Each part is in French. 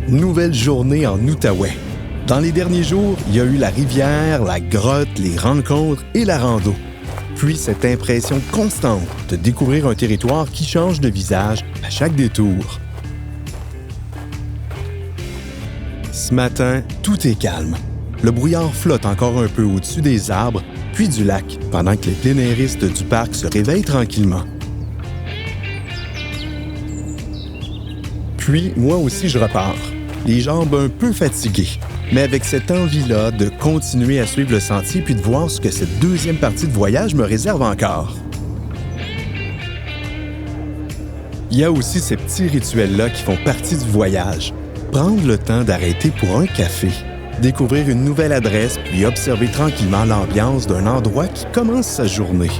Nouvelle journée en Outaouais. Dans les derniers jours, il y a eu la rivière, la grotte, les rencontres et la rando. Puis cette impression constante de découvrir un territoire qui change de visage à chaque détour. Ce matin, tout est calme. Le brouillard flotte encore un peu au-dessus des arbres, puis du lac, pendant que les plénéristes du parc se réveillent tranquillement. Puis, moi aussi, je repars, les jambes un peu fatiguées, mais avec cette envie-là de continuer à suivre le sentier puis de voir ce que cette deuxième partie de voyage me réserve encore. Il y a aussi ces petits rituels-là qui font partie du voyage. Prendre le temps d'arrêter pour un café, découvrir une nouvelle adresse puis observer tranquillement l'ambiance d'un endroit qui commence sa journée.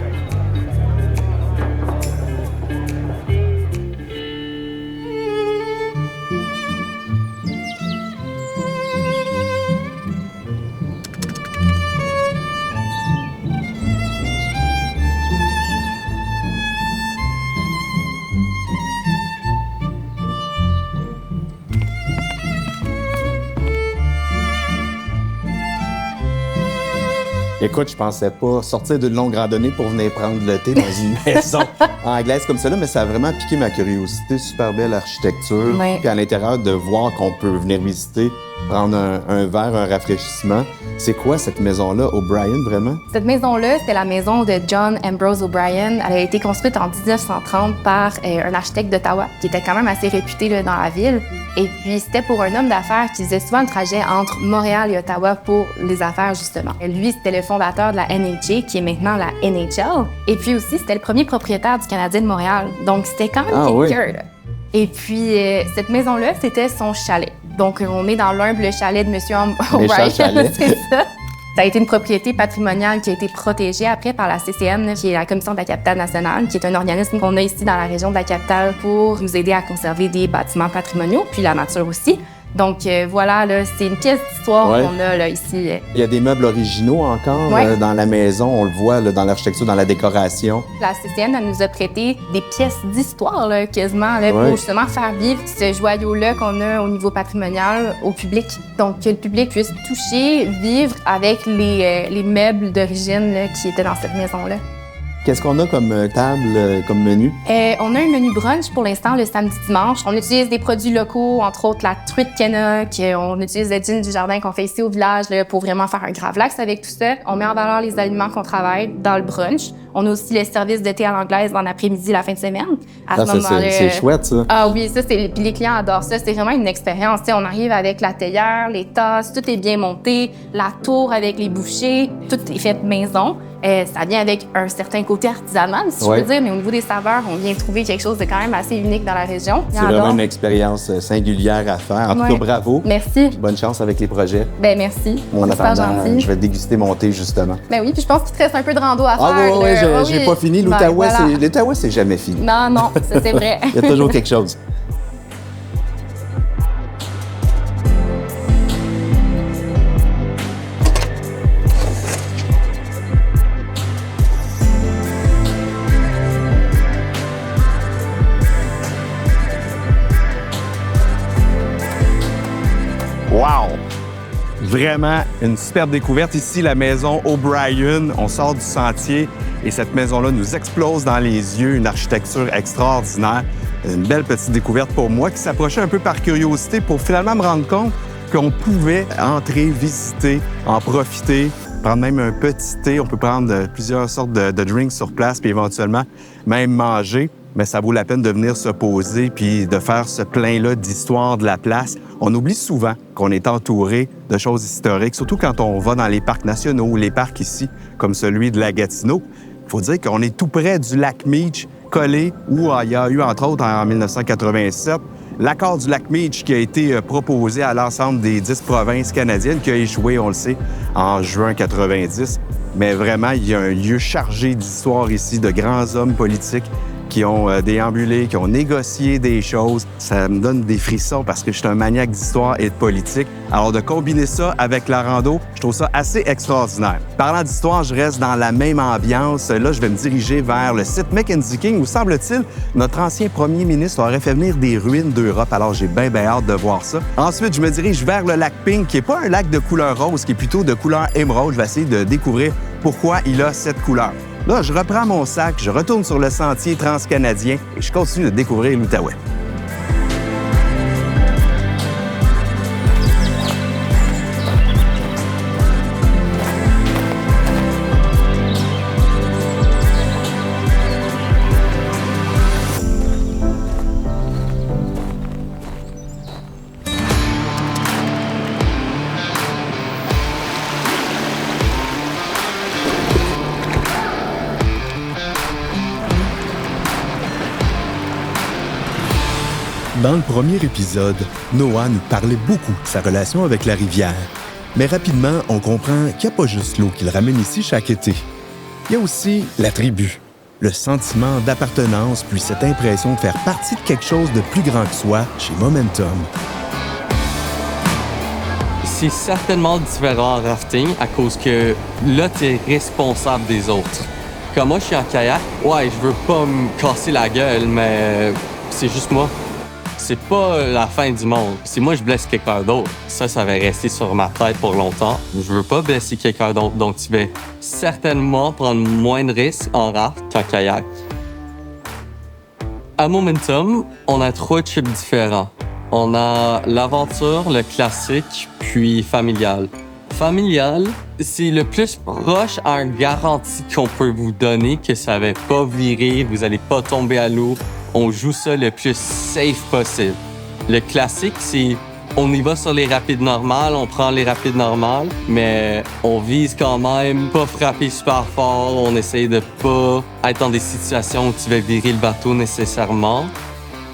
Écoute, je pensais pas sortir d'une longue randonnée pour venir prendre le thé dans une maison anglaise comme celle-là, mais ça a vraiment piqué ma curiosité. Super belle architecture. Oui. Puis à l'intérieur, de voir qu'on peut venir visiter, prendre un verre, un rafraîchissement. C'est quoi cette maison-là, O'Brien, vraiment? Cette maison-là, c'était la maison de John Ambrose O'Brien. Elle a été construite en 1930 par un architecte d'Ottawa qui était quand même assez réputé là, dans la ville. Et puis, c'était pour un homme d'affaires qui faisait souvent le trajet entre Montréal et Ottawa pour les affaires, justement. Et lui, c'était le fondateur de la NHA, qui est maintenant la NHL. Et puis aussi, c'était le premier propriétaire du Canadien de Montréal. Donc, c'était quand même quelqu'un, là. Et puis, cette maison-là, c'était son chalet. Donc, on est dans l'humble chalet de M. O'Brien, c'est ça. Ça a été une propriété patrimoniale qui a été protégée après par la CCN, qui est la Commission de la capitale nationale, qui est un organisme qu'on a ici dans la région de la capitale pour nous aider à conserver des bâtiments patrimoniaux, puis la nature aussi. Donc voilà, là, c'est une pièce d'histoire qu'on a là, ici. Il y a des meubles originaux encore dans la maison, on le voit là, dans l'architecture, dans la décoration. La CCN, elle nous a prêté des pièces d'histoire là, quasiment là, pour justement faire vivre ce joyau-là qu'on a au niveau patrimonial au public. Donc que le public puisse toucher, vivre avec les meubles d'origine là, qui étaient dans cette maison-là. Qu'est-ce qu'on a comme table, comme menu? On a un menu brunch pour l'instant le samedi-dimanche. On utilise des produits locaux, entre autres la truite Kennock. On utilise le gin du jardin qu'on fait ici au village là, pour vraiment faire un gravlax avec tout ça. On met en valeur les aliments qu'on travaille dans le brunch. On a aussi les services de thé à l'anglaise dans l'après-midi, la fin de semaine. C'est chouette, ça. Ah oui, ça, puis les clients adorent ça. C'est vraiment une expérience. T'sais, on arrive avec la théière, les tasses, tout est bien monté, la tour avec les bouchées, tout est fait maison. Ça vient avec un certain côté artisanal, si je peux dire, mais au niveau des saveurs, on vient trouver quelque chose de quand même assez unique dans la région. C'est vraiment une expérience singulière à faire. En tout cas, bravo. Merci. Bonne chance avec les projets. Ben merci. En attendant, gentil. je vais déguster mon thé, justement. Ben oui, puis je pense qu'il te reste un peu de rando à faire. J'ai pas fini. L'Outaouais, c'est jamais fini. Non, ça c'est vrai. Il y a toujours quelque chose. Wow! Vraiment une superbe découverte. Ici, la maison O'Brien. On sort du sentier et cette maison-là nous explose dans les yeux. Une architecture extraordinaire. Une belle petite découverte pour moi qui s'approchait un peu par curiosité pour finalement me rendre compte qu'on pouvait entrer, visiter, en profiter, prendre même un petit thé. On peut prendre plusieurs sortes de drinks sur place puis éventuellement même manger. Mais ça vaut la peine de venir se poser puis de faire ce plein-là d'histoire de la place. On oublie souvent qu'on est entouré de choses historiques, surtout quand on va dans les parcs nationaux ou les parcs ici, comme celui de la Gatineau. Il faut dire qu'on est tout près du lac Meech, collé, où il y a eu, entre autres, en 1987, l'accord du lac Meech qui a été proposé à l'ensemble des 10 provinces canadiennes, qui a échoué, on le sait, en juin 90. Mais vraiment, il y a un lieu chargé d'histoire ici, de grands hommes politiques qui ont déambulé, qui ont négocié des choses. Ça me donne des frissons parce que je suis un maniaque d'histoire et de politique. Alors, de combiner ça avec la rando, je trouve ça assez extraordinaire. Parlant d'histoire, je reste dans la même ambiance. Là, je vais me diriger vers le site Mackenzie King où, semble-t-il, notre ancien premier ministre aurait fait venir des ruines d'Europe. Alors, j'ai bien hâte de voir ça. Ensuite, je me dirige vers le lac Pink, qui n'est pas un lac de couleur rose, qui est plutôt de couleur émeraude. Je vais essayer de découvrir pourquoi il a cette couleur. Là, je reprends mon sac, je retourne sur le sentier transcanadien et je continue de découvrir l'Outaouais. Dans le premier épisode, Noah nous parlait beaucoup de sa relation avec la rivière. Mais rapidement, on comprend qu'il n'y a pas juste l'eau qui le ramène ici chaque été. Il y a aussi la tribu, le sentiment d'appartenance puis cette impression de faire partie de quelque chose de plus grand que soi chez Momentum. C'est certainement différent en rafting à cause que là, tu es responsable des autres. Comme moi, je suis en kayak, ouais, je veux pas me casser la gueule, mais c'est juste moi. C'est pas la fin du monde. Si moi, je blesse quelqu'un d'autre, ça va rester sur ma tête pour longtemps. Je veux pas blesser quelqu'un d'autre, donc tu vas certainement prendre moins de risques en raft qu'en kayak. À Momentum, on a 3 trips différents. On a l'aventure, le classique, puis familial. Familial, c'est le plus proche à un garantie qu'on peut vous donner que ça va pas virer, vous allez pas tomber à l'eau. On joue ça le plus safe possible. Le classique, c'est on y va sur les rapides normales, on prend les rapides normales, mais on vise quand même pas frapper super fort. On essaye de pas être dans des situations où tu vas virer le bateau nécessairement.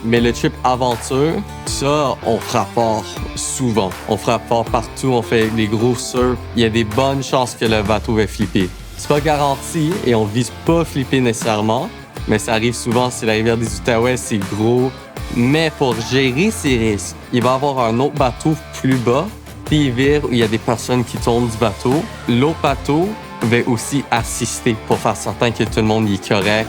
Mais le trip aventure, ça, on frappe fort souvent. On frappe fort partout, on fait des gros surfs. Il y a des bonnes chances que le bateau va flipper. C'est pas garanti et on vise pas flipper nécessairement. Mais ça arrive souvent, c'est la rivière des Outaouais, c'est gros. Mais pour gérer ces risques, il va y avoir un autre bateau plus bas, puis il vire où il y a des personnes qui tombent du bateau. L'autre bateau va aussi assister pour faire certain que tout le monde y est correct.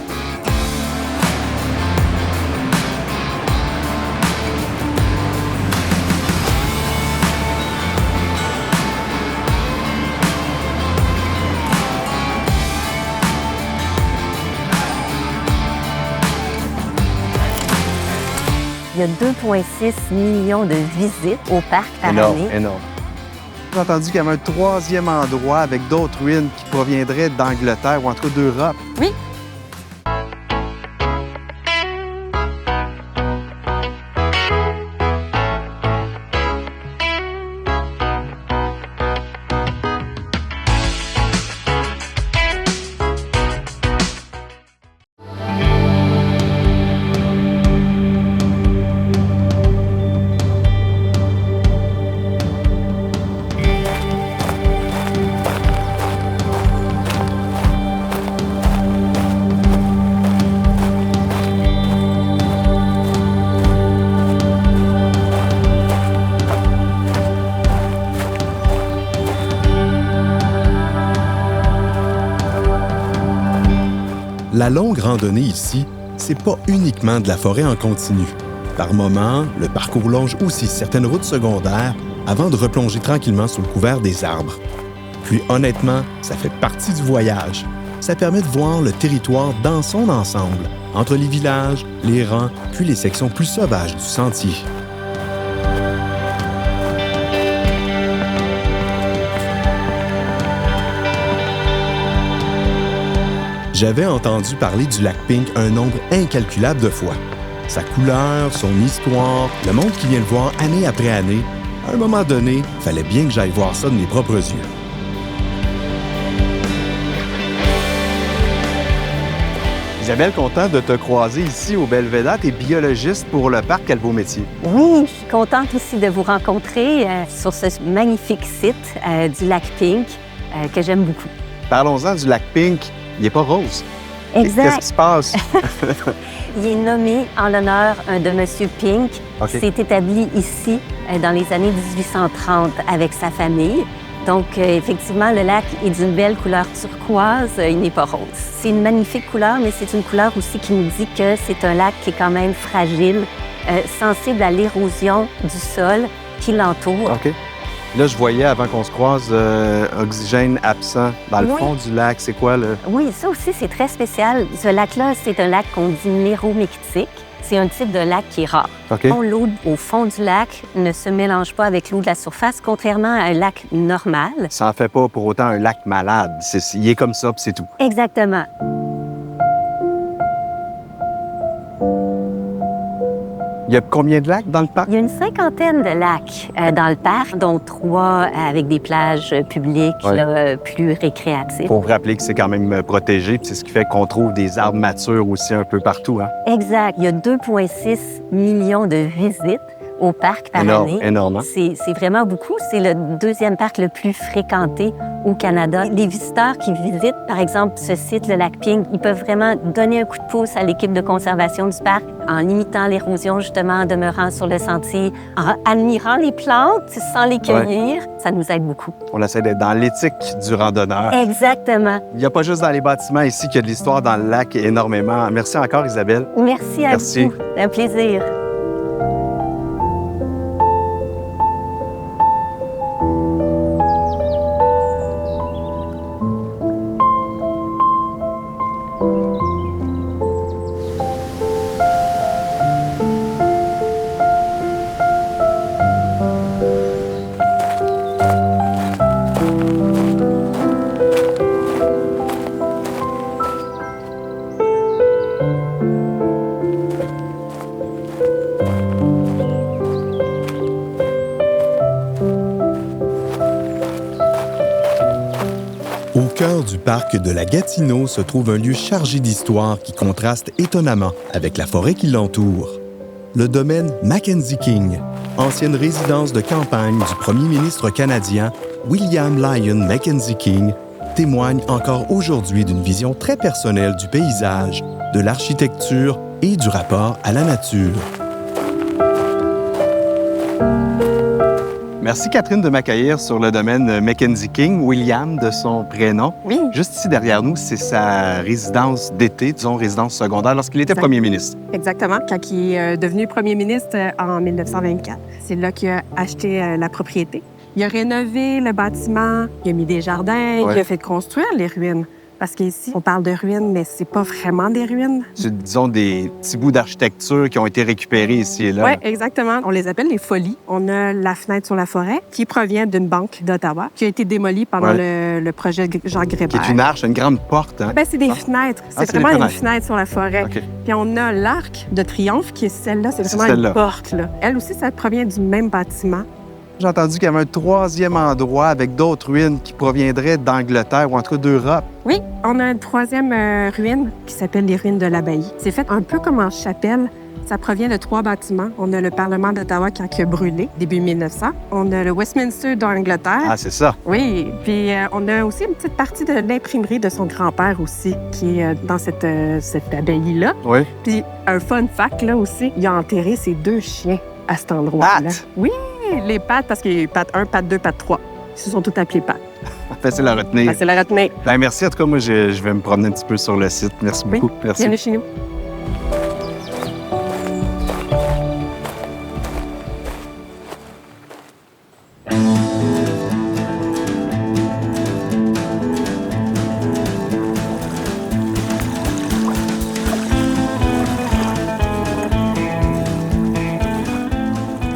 Il y a 2,6 millions de visites au parc par année. Énorme. J'ai entendu qu'il y avait un 3e endroit avec d'autres ruines qui proviendraient d'Angleterre ou en tout cas d'Europe. Oui. La longue randonnée ici, c'est pas uniquement de la forêt en continu. Par moments, le parcours longe aussi certaines routes secondaires avant de replonger tranquillement sous le couvert des arbres. Puis honnêtement, ça fait partie du voyage. Ça permet de voir le territoire dans son ensemble, entre les villages, les rangs, puis les sections plus sauvages du sentier. J'avais entendu parler du lac Pink un nombre incalculable de fois. Sa couleur, son histoire, le monde qui vient le voir année après année, à un moment donné, il fallait bien que j'aille voir ça de mes propres yeux. Isabelle, content de te croiser ici au Belvédère. Tu es biologiste pour le parc. Quel beau métier. Oui, je suis contente aussi de vous rencontrer sur ce magnifique site du lac Pink que j'aime beaucoup. Parlons-en du lac Pink. Il n'est pas rose. Exact. Qu'est-ce qui se passe? Il est nommé en l'honneur de M. Pink. OK. Il s'est établi ici dans les années 1830 avec sa famille. Donc, effectivement, le lac est d'une belle couleur turquoise, il n'est pas rose. C'est une magnifique couleur, mais c'est une couleur aussi qui nous dit que c'est un lac qui est quand même fragile, sensible à l'érosion du sol qui l'entoure. OK. Là, je voyais, avant qu'on se croise, oxygène absent. Dans le Oui. fond du lac, c'est quoi, là? Oui, ça aussi, c'est très spécial. Ce lac-là, c'est un lac qu'on dit néromictique. C'est un type de lac qui est rare. OK. L'eau au fond du lac ne se mélange pas avec l'eau de la surface, contrairement à un lac normal. Ça en fait pas pour autant un lac malade. Il est comme ça, puis c'est tout. Exactement. Il y a combien de lacs dans le parc? Il y a une cinquantaine de lacs dans le parc, dont 3 avec des plages publiques Ouais. là, plus récréatives. Pour rappeler que c'est quand même protégé, puis c'est ce qui fait qu'on trouve des arbres matures aussi un peu partout, hein? Exact. Il y a 2,6 millions de visites au parc par année. Énorme, hein? C'est vraiment beaucoup. C'est le deuxième parc le plus fréquenté au Canada. Les visiteurs qui visitent, par exemple, ce site, le lac Pink, ils peuvent vraiment donner un coup de pouce à l'équipe de conservation du parc en limitant l'érosion, justement, en demeurant sur le sentier, en admirant les plantes sans les cueillir. Ça nous aide beaucoup. On essaie d'être dans l'éthique du randonneur. Exactement. Il n'y a pas juste dans les bâtiments ici qu'il y a de l'histoire dans le lac énormément. Merci encore, Isabelle. Merci à Merci. vous. C'est un plaisir. Au cœur du parc de la Gatineau se trouve un lieu chargé d'histoire qui contraste étonnamment avec la forêt qui l'entoure. Le domaine Mackenzie King, ancienne résidence de campagne du premier ministre canadien William Lyon Mackenzie King, témoigne encore aujourd'hui d'une vision très personnelle du paysage, de l'architecture et du rapport à la nature. Merci, Catherine, de m'accueillir sur le domaine Mackenzie King, William de son prénom. Oui. Juste ici derrière nous, c'est sa résidence d'été, disons résidence secondaire, lorsqu'il était Exact. premier ministre. Exactement, quand il est devenu premier ministre en 1924. C'est là qu'il a acheté la propriété. Il a rénové le bâtiment, il a mis des jardins, Ouais. il a fait construire les ruines. Parce qu'ici, on parle de ruines, mais c'est pas vraiment des ruines. C'est, disons, des petits bouts d'architecture qui ont été récupérés ici et là. Oui, exactement. On les appelle les folies. On a la fenêtre sur la forêt qui provient d'une banque d'Ottawa qui a été démolie pendant Ouais. le projet Jean Qui Grébert. est une arche, une grande porte. Hein? Ben, c'est des Ah. fenêtres. Ah, C'est c'est des vraiment une fenêtres. fenêtre sur la forêt. OK. Puis on a l'arc de triomphe qui est celle-là. C'est C'est vraiment celle-là. une porte. Là. Elle aussi, ça provient du même bâtiment. J'ai entendu qu'il y avait un troisième endroit avec d'autres ruines qui proviendraient d'Angleterre ou en tout cas d'Europe. Oui, on a une troisième ruine qui s'appelle les ruines de l'abbaye. C'est fait un peu comme en chapelle. Ça provient de 3 bâtiments. On a le Parlement d'Ottawa qui a brûlé, début 1900. On a le Westminster d'Angleterre. Ah, c'est ça. Oui, puis on a aussi une petite partie de l'imprimerie de son grand-père aussi, qui est dans cette abbaye-là. Oui. Puis un fun fact, là aussi, il a enterré ses 2 chiens à cet endroit-là. Pattes? Oui, les pattes, parce qu'il y a eu patte 1, patte 2, patte 3. Ils se sont tous appelés pattes. Facile à retenir. Facile à retenir. Ben, merci. En tout cas, moi, je vais me promener un petit peu sur le site. Merci Oui. beaucoup. Merci. Bienvenue chez nous.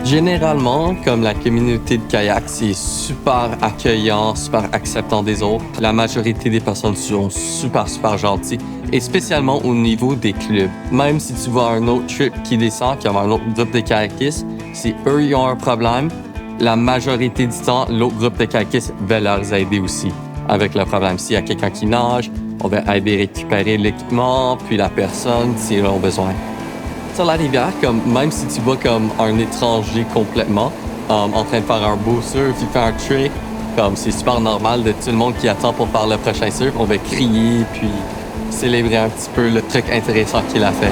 Généralement, comme la communauté de kayak, c'est super accueillant, super acceptant des autres. La majorité des personnes sont super gentilles, et spécialement au niveau des clubs. Même si tu vois un autre trip qui descend, qui a un autre groupe de kayakistes, si eux ils ont un problème, la majorité du temps, l'autre groupe de kayakistes va leur aider aussi avec le problème. S'il y a quelqu'un qui nage, on va aider à récupérer l'équipement, puis la personne s'ils ont besoin. Sur la rivière, comme même si tu vois comme un étranger complètement en train de faire un beau surf, il fait un trick, comme c'est super normal de tout le monde qui attend pour faire le prochain surf, on va crier, puis célébrer un petit peu le truc intéressant qu'il a fait.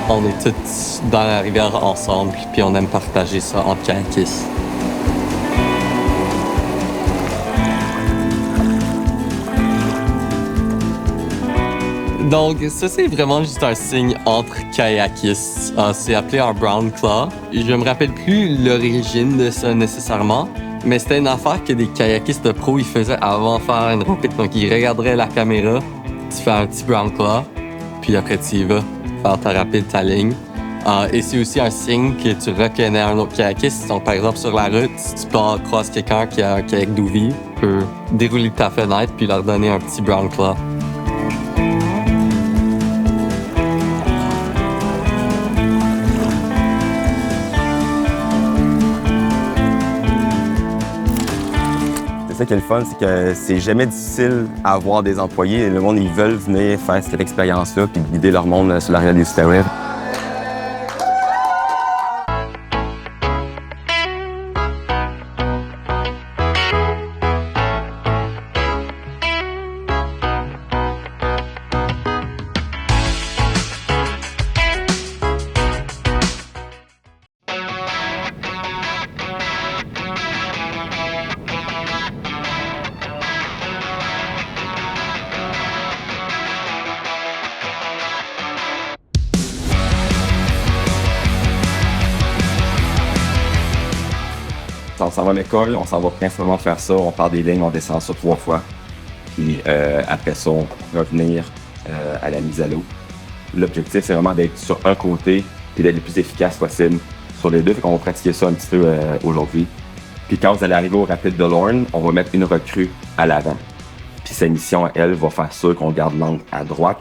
On est tous dans la rivière ensemble, puis on aime partager ça entre kayakistes. Donc, ça, c'est vraiment juste un signe entre kayakistes. C'est appelé un brown claw. Je me rappelle plus l'origine de ça nécessairement, mais c'était une affaire que des kayakistes de pro ils faisaient avant de faire une rapide. Donc, ils regarderaient la caméra, tu fais un petit brown claw, puis après, tu y vas faire ta rapide, ta ligne. Et c'est aussi un signe que tu reconnais un autre kayakiste. Donc, par exemple, sur la route, si tu croises quelqu'un qui a un kayak d'ouvie, tu peux dérouler ta fenêtre puis leur donner un petit brown claw. C'est ça qui est le fun, c'est que c'est jamais difficile à avoir des employés. Le monde, ils veulent venir faire cette expérience-là puis guider leur monde sur la rivière des Outaouais. On s'en va à l'école, on s'en va principalement faire ça, on part des lignes, on descend ça 3 fois. Puis après ça, on va revenir à la mise à l'eau. L'objectif, c'est vraiment d'être sur un côté et d'être le plus efficace possible sur les deux. Fait qu'on va pratiquer ça un petit peu aujourd'hui. Puis quand vous allez arriver au rapide de Lorne, on va mettre une recrue à l'avant. Puis sa mission, elle, va faire sûr qu'on garde l'angle à droite.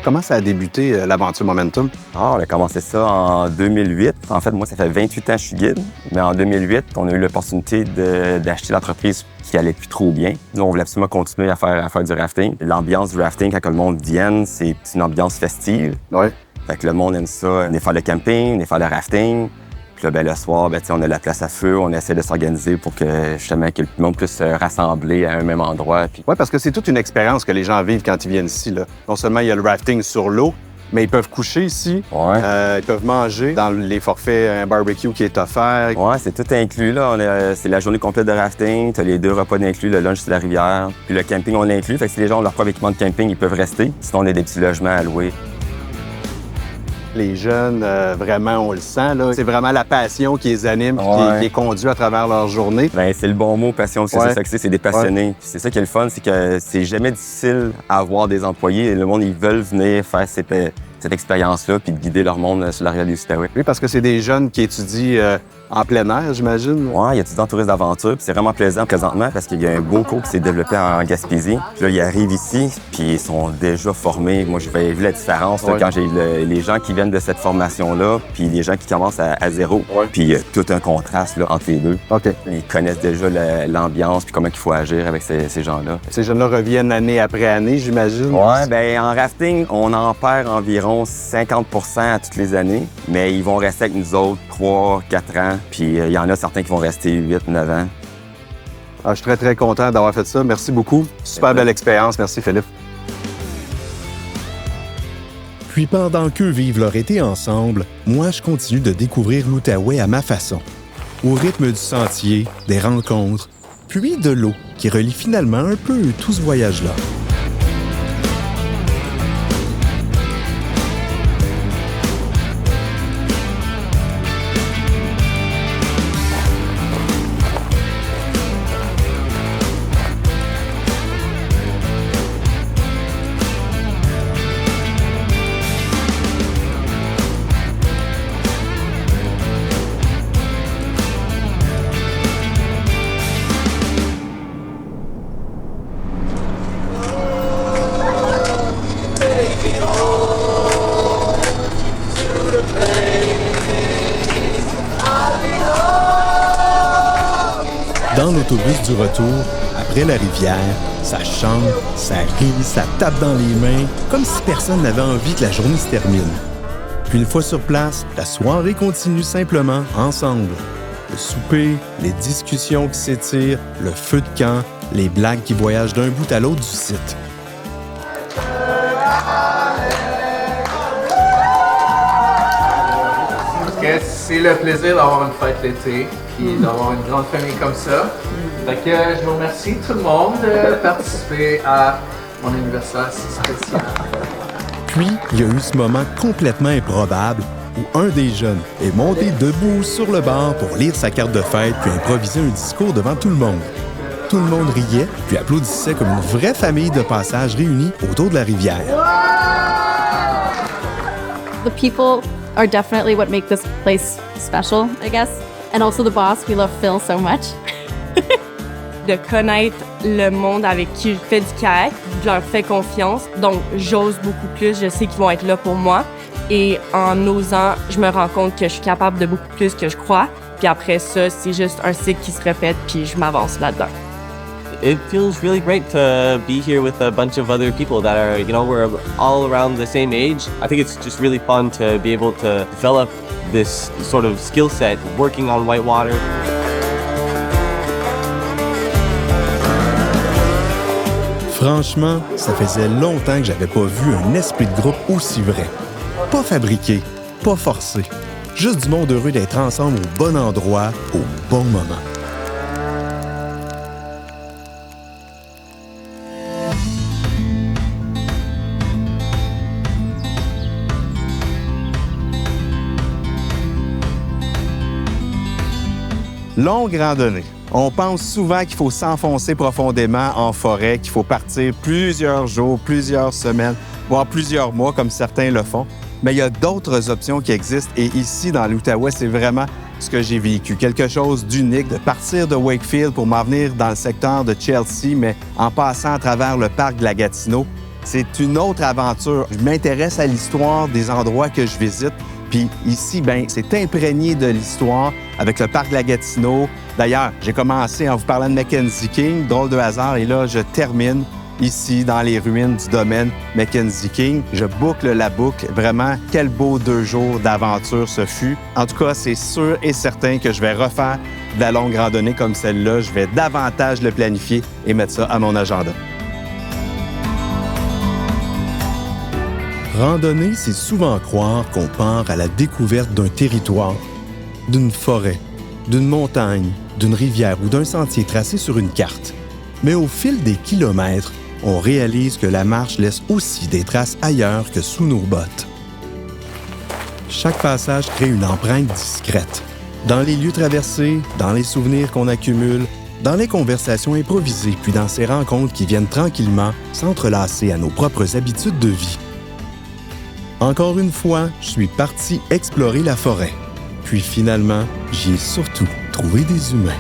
Comment ça a débuté l'aventure Momentum? On a commencé ça en 2008. En fait, moi, ça fait 28 ans que je suis guide. Mais en 2008, on a eu l'opportunité d'acheter l'entreprise qui allait plus trop bien. Nous, on voulait absolument continuer à faire du rafting. L'ambiance du rafting, quand le monde vienne, c'est une ambiance festive. Ouais. Fait que le monde aime ça. On est faire le camping, on est faire le rafting. Puis là, le soir, on a la place à feu. On essaie de s'organiser pour que, justement, que le monde puisse se rassembler à un même endroit. Puis... Oui, parce que c'est toute une expérience que les gens vivent quand ils viennent ici, là. Non seulement il y a le rafting sur l'eau, mais ils peuvent coucher ici. Ouais. Ils peuvent manger. Dans les forfaits, un barbecue qui est offert. Ouais, c'est tout inclus, là. C'est la journée complète de rafting. T'as les 2 repas d'inclus, le lunch sur la rivière. Puis le camping, on l'inclut. Fait que si les gens ont leur propre équipement de camping, ils peuvent rester. Sinon, on a des petits logements à louer. Les jeunes, vraiment, on le sent, là. C'est vraiment la passion qui les anime, qui les conduit à travers leur journée. Ben, c'est le bon mot, passion, c'est ça que c'est des passionnés. C'est ça qui est le fun, c'est que c'est jamais difficile à avoir des employés. Le monde, ils veulent venir faire cette expérience-là puis de guider leur monde sur la rivière des Outaouais. Oui, parce que c'est des jeunes qui étudient en plein air, j'imagine. Oui, ils étudient en tourisme d'aventure, puis c'est vraiment plaisant présentement parce qu'il y a un beau cours qui s'est développé en Gaspésie. Puis là, ils arrivent ici, puis ils sont déjà formés. Moi, j'ai vu la différence là, quand j'ai les gens qui viennent de cette formation-là, puis les gens qui commencent à zéro. Puis il y a tout un contraste là, entre les deux. OK. Ils connaissent déjà l'ambiance puis comment il faut agir avec ces gens-là. Ces jeunes-là reviennent année après année, j'imagine. Oui, bien, en rafting, on en perd environ 50 à toutes les années, mais ils vont rester avec nous autres 3, 4 ans, puis il y en a certains qui vont rester 8, 9 ans. Je suis très, très content d'avoir fait ça. Merci beaucoup. Super belle expérience. Merci, Philippe. Puis pendant qu'eux vivent leur été ensemble, moi, je continue de découvrir l'Outaouais à ma façon. Au rythme du sentier, des rencontres, puis de l'eau qui relie finalement un peu tout ce voyage-là. Dans l'autobus du retour, après la rivière, ça chante, ça rit, ça tape dans les mains, comme si personne n'avait envie que la journée se termine. Puis une fois sur place, la soirée continue simplement ensemble. Le souper, les discussions qui s'étirent, le feu de camp, les blagues qui voyagent d'un bout à l'autre du site. C'est le plaisir d'avoir une fête l'été, puis d'avoir une grande famille comme ça. Fait que je vous remercie tout le monde de participer à mon anniversaire si spécial. Puis, il y a eu ce moment complètement improbable où un des jeunes est monté debout sur le bar pour lire sa carte de fête puis improviser un discours devant tout le monde. Tout le monde riait puis applaudissait comme une vraie famille de passage réunie autour de la rivière. The people are definitely what make this place special, I guess. And also the boss, we love Phil so much. De connaître le monde avec qui je fais du kayak, je leur fais confiance, donc j'ose beaucoup plus, je sais qu'ils vont être là pour moi. Et en osant, je me rends compte que je suis capable de beaucoup plus que je crois. Puis après ça, c'est juste un cycle qui se répète, puis je m'avance là-dedans. It feels really great to be here with a bunch of other people that are, we're all around the same age. I think it's just really fun to be able to develop this sort of skill set working on whitewater. Franchement, ça faisait longtemps que j'avais pas vu un esprit de groupe aussi vrai. Pas fabriqué, pas forcé. Juste du monde heureux d'être ensemble au bon endroit, au bon moment. Longue randonnée. On pense souvent qu'il faut s'enfoncer profondément en forêt, qu'il faut partir plusieurs jours, plusieurs semaines, voire plusieurs mois, comme certains le font. Mais il y a d'autres options qui existent et ici, dans l'Outaouais, c'est vraiment ce que j'ai vécu. Quelque chose d'unique, de partir de Wakefield pour m'en venir dans le secteur de Chelsea, mais en passant à travers le parc de la Gatineau. C'est une autre aventure. Je m'intéresse à l'histoire des endroits que je visite. Puis ici, c'est imprégné de l'histoire avec le parc de la Gatineau. D'ailleurs, j'ai commencé en vous parlant de Mackenzie King, drôle de hasard, et là, je termine ici dans les ruines du domaine Mackenzie King. Je boucle la boucle. Vraiment, quel beau 2 jours d'aventure ce fut. En tout cas, c'est sûr et certain que je vais refaire de la longue randonnée comme celle-là. Je vais davantage le planifier et mettre ça à mon agenda. Randonnée, c'est souvent croire qu'on part à la découverte d'un territoire, d'une forêt, d'une montagne, d'une rivière ou d'un sentier tracé sur une carte. Mais au fil des kilomètres, on réalise que la marche laisse aussi des traces ailleurs que sous nos bottes. Chaque passage crée une empreinte discrète. Dans les lieux traversés, dans les souvenirs qu'on accumule, dans les conversations improvisées, puis dans ces rencontres qui viennent tranquillement s'entrelacer à nos propres habitudes de vie. Encore une fois, je suis parti explorer la forêt. Puis finalement, j'y ai surtout trouvé des humains.